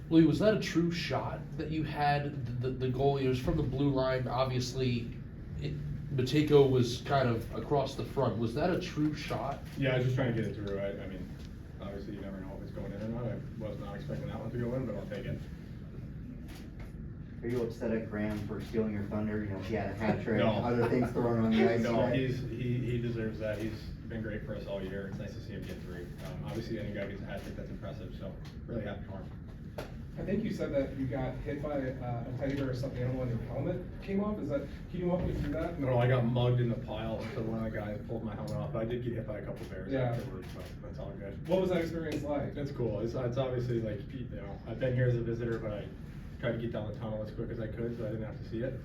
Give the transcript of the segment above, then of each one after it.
Louie, was that a true shot that you had? The goal, it was from the blue line. Obviously, Matejko was kind of across the front. Was that a true shot? Yeah, I was just trying to get it through. I mean, obviously you never know if it's going in or not. I was not expecting that one to go in, but I'll take it. Are you upset at Graham for stealing your thunder? You know, he had a hat trick, No. other things thrown on the ice. No, right? he deserves that. He's been great for us all year. It's nice to see him get 3. Obviously, any guy gets a hat trick, that's impressive. So really happy for him. I think you said that you got hit by a teddy bear or something animal and your helmet came off. Can you walk me through that? No, I got mugged in the pile, so one of the guys pulled my helmet off. But I did get hit by a couple bears Yeah. afterwards, but that's all good. What was that experience like? It's cool. It's obviously like, you know, I've been here as a visitor, but I tried to get down the tunnel as quick as I could, so I didn't have to see it.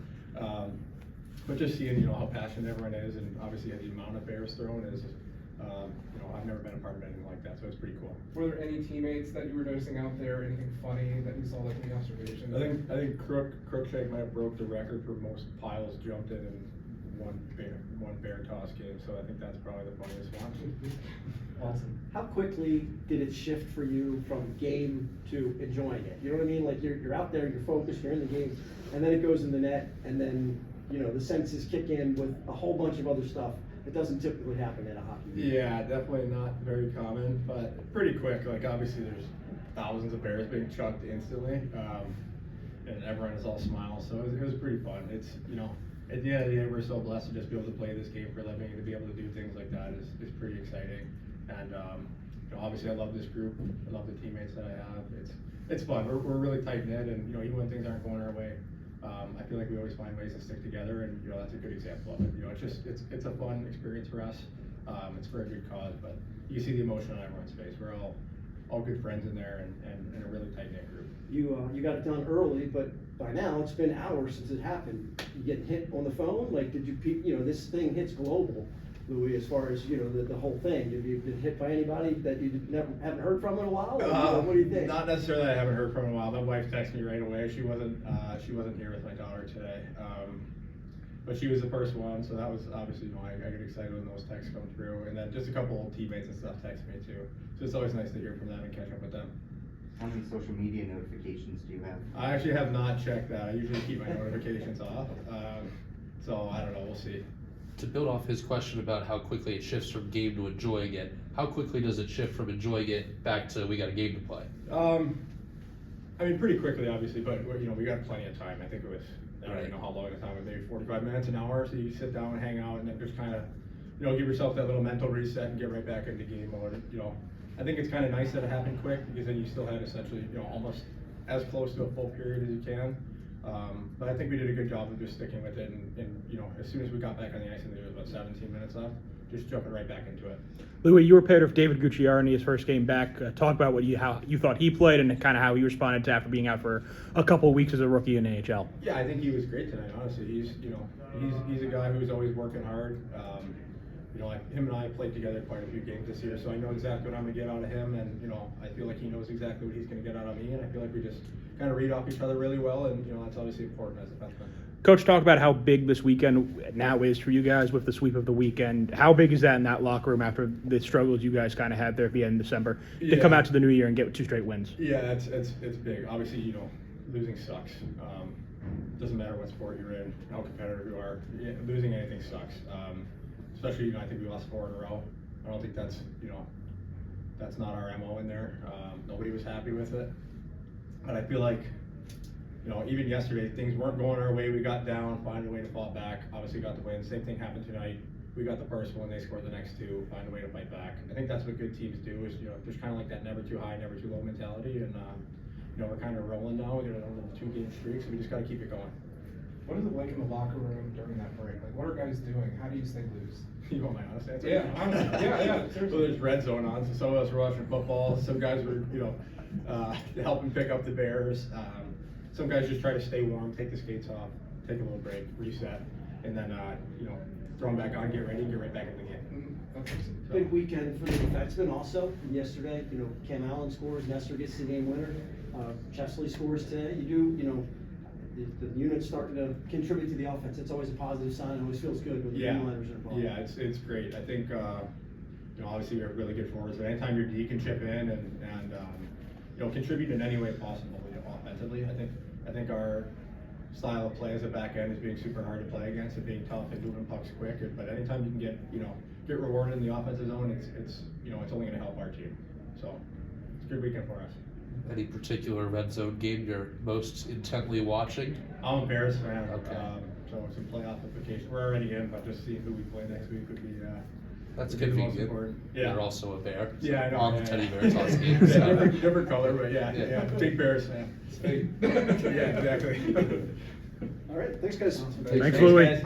But just seeing, you know, how passionate everyone is, and obviously the amount of bears thrown is, you know, I've never been a part of anything like that, so it's pretty cool. Were there any teammates that you were noticing out there? Anything funny that you saw, like any observations? I think Crookshank might have broke the record for most piles jumped in one bear toss game, so I think that's probably the funniest one. Awesome. How quickly did it shift for you from game to enjoying it? You know what I mean? Like you're out there, you're focused, you're in the game, and then it goes in the net, and then, you know, the senses kick in with a whole bunch of other stuff that doesn't typically happen in a hockey game. Yeah, definitely not very common, but pretty quick. Like obviously there's thousands of bears being chucked instantly, and everyone is all smiles, so it was pretty fun. It's, you know, at the end of the day, we're so blessed to just be able to play this game for a living, and to be able to do things like that is pretty exciting. And you know, obviously I love this group. I love the teammates that I have. It's fun. We're really tight knit, and you know, even when things aren't going our way, I feel like we always find ways to stick together, and you know, that's a good example of it. You know, it's a fun experience for us. It's for a good cause, but you see the emotion on everyone's face. We're all good friends in there, and a really tight knit group. You got it done early, but by now it's been hours since it happened. You getting hit on the phone? Like, did you know, this thing hits global, Louie, as far as, you know, the whole thing. Have you been hit by anybody that you haven't heard from in a while? Or, what do you think? Not necessarily. I haven't heard from in a while. My wife texted me right away. She wasn't here with my daughter today, but she was the first one, so that was obviously, you know, I get excited when those texts come through, and then just a couple old teammates and stuff text me too. So it's always nice to hear from them and catch up with them. How many social media notifications do you have? I actually have not checked that. I usually keep my notifications off, so I don't know. We'll see. To build off his question about how quickly it shifts from game to enjoying it, how quickly does it shift from enjoying it back to we got a game to play? I mean, pretty quickly, obviously, but you know, we got plenty of time. I think it was, I don't even know how long the time was, maybe 45 minutes, an hour. So you sit down and hang out, and then just kind of, you know, give yourself that little mental reset and get right back into game mode. You know, I think it's kind of nice that it happened quick, because then you still had essentially, you know, almost as close to a full period as you can. But I think we did a good job of just sticking with it, and you know, as soon as we got back on the ice, and there was about 17 minutes left, just jumping right back into it. Louie, you were paired with David Gucciardi his first game back. Talk about how you thought he played, and kind of how he responded to after being out for a couple of weeks as a rookie in the NHL. Yeah, I think he was great tonight. Honestly, he's a guy who's always working hard. You know, like him and I played together quite a few games this year, so I know exactly what I'm gonna get out of him, and you know, I feel like he knows exactly what he's gonna get out of me, and I feel like we just kind of read off each other really well, and you know, that's obviously important as a defenseman. Coach, talk about how big this weekend now is for you guys with the sweep of the weekend. How big is that in that locker room after the struggles you guys kind of had there at the end of December to come out to the new year and get 2 straight wins? Yeah, it's big. Obviously, you know, losing sucks. Doesn't matter what sport you're in, how competitive you are. Yeah, losing anything sucks. Especially, you know, I think we lost 4 in a row. I don't think that's, you know, that's not our MO in there. Nobody was happy with it. But I feel like, you know, even yesterday, things weren't going our way. We got down, find a way to fall back. Obviously got the win. Same thing happened tonight. We got the first one, they scored the next 2, find a way to fight back. I think that's what good teams do, is, you know, there's kind of like that never too high, never too low mentality. And, you know, we're kind of rolling now. We're on a little 2-game streak, so we just got to keep it going. What is it like in the locker room during that break? Like, what are guys doing? How do you stay loose? You want my honest answer? Yeah, honestly. Yeah, seriously. So there's red zone on, so some of us were watching football. Some guys were, you know, helping pick up the bears. Some guys just try to stay warm, take the skates off, take a little break, reset, and then, you know, throw them back on, get ready, get right back in the game. Big weekend for the defensemen also. Yesterday, you know, Cam Allen scores, Nestor gets the game winner. Chesley scores today. You know, the unit's starting to contribute to the offense. It's always a positive sign. It always feels good when the liners are involved. Yeah, it's great. I think, you know, obviously we have really good forwards, but anytime your D can chip in and contribute in any way possible, offensively. I think our style of play as a back end is being super hard to play against and being tough and moving pucks quick. But anytime you can get rewarded in the offensive zone, it's only going to help our team. So it's a good weekend for us. Any particular red zone game you're most intently watching? I'm a Bears fan. Okay. So some playoff implications. We're already in, but just seeing who we play next week would be. That's would be the most convenient. important. Yeah. You're also a Bear. Yeah, I know. On yeah, the Teddy yeah. Bears last game. Yeah, So. different color, but yeah, Yeah. big Bears fan. It's fake. Yeah, exactly. All right, thanks, guys. Thanks, Louie. guys.